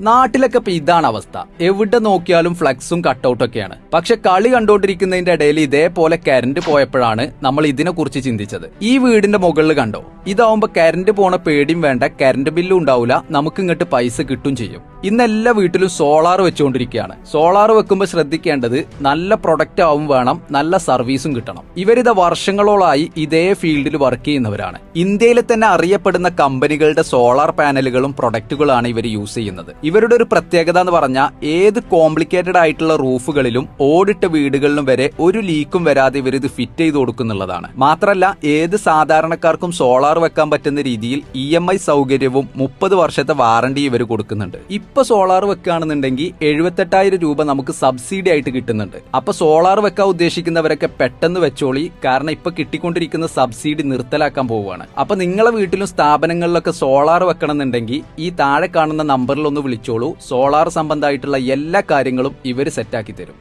നാട്ടിലൊക്കെ ഇപ്പൊ ഇതാണ് അവസ്ഥ. എവിടെ നോക്കിയാലും ഫ്ലക്സും കട്ടൗട്ടൊക്കെയാണ്. പക്ഷെ കളി കണ്ടോണ്ടിരിക്കുന്നതിന്റെ ഇടയിൽ ഇതേപോലെ കറന്റ് പോയപ്പോഴാണ് നമ്മൾ ഇതിനെ കുറിച്ച് ചിന്തിച്ചത്. ഈ വീടിന്റെ മുകളിൽ കണ്ടോ, ഇതാവുമ്പോ കറന്റ് പോണ പേടിയും വേണ്ട, കറന്റ് ബില്ലും ഉണ്ടാവില്ല, നമുക്ക് ഇങ്ങോട്ട് പൈസ കിട്ടും ചെയ്യും. ഇന്ന് എല്ലാ വീട്ടിലും സോളാർ വെച്ചുകൊണ്ടിരിക്കുകയാണ്. സോളാർ വെക്കുമ്പോൾ ശ്രദ്ധിക്കേണ്ടത് നല്ല പ്രൊഡക്റ്റ് ആവും വേണം, നല്ല സർവീസും കിട്ടണം. ഇവരിത് വർഷങ്ങളോളായി ഇതേ ഫീൽഡിൽ വർക്ക് ചെയ്യുന്നവരാണ്. ഇന്ത്യയിലെ തന്നെ അറിയപ്പെടുന്ന കമ്പനികളുടെ സോളാർ പാനലുകളും പ്രൊഡക്റ്റുകളാണ് ഇവർ യൂസ് ചെയ്യുന്നത്. ഇവരുടെ ഒരു പ്രത്യേകത എന്ന് പറഞ്ഞാൽ ഏത് കോംപ്ലിക്കേറ്റഡ് ആയിട്ടുള്ള റൂഫുകളിലും ഓടിട്ട വീടുകളിലും വരെ ഒരു ലീക്കും വരാതെ ഇവർ ഇത് ഫിറ്റ് ചെയ്ത് കൊടുക്കുന്നുള്ളതാണ്. മാത്രമല്ല ഏത് സാധാരണക്കാർക്കും സോളാർ വെക്കാൻ പറ്റുന്ന രീതിയിൽ EMI സൗകര്യവും 30 വർഷത്തെ വാറണ്ടി ഇവർ കൊടുക്കുന്നുണ്ട്. ഇപ്പൊ സോളാർ വെക്കുകയാണെന്നുണ്ടെങ്കിൽ 78,000 രൂപ നമുക്ക് സബ്സിഡി ആയിട്ട് കിട്ടുന്നുണ്ട്. അപ്പൊ സോളാർ വെക്കാൻ ഉദ്ദേശിക്കുന്നവരൊക്കെ പെട്ടെന്ന് വെച്ചോളി, കാരണം ഇപ്പൊ കിട്ടിക്കൊണ്ടിരിക്കുന്ന സബ്സിഡി നിർത്തലാക്കാൻ പോവുകയാണ്. അപ്പൊ നിങ്ങളെ വീട്ടിലും സ്ഥാപനങ്ങളിലൊക്കെ സോളാർ വെക്കണമെന്നുണ്ടെങ്കിൽ ഈ താഴെ കാണുന്ന നമ്പറിൽ ഒന്ന് വിളിച്ചോളൂ. സോളാർ സംബന്ധമായിട്ടുള്ള എല്ലാ കാര്യങ്ങളും ഇവർ സെറ്റാക്കി തരും.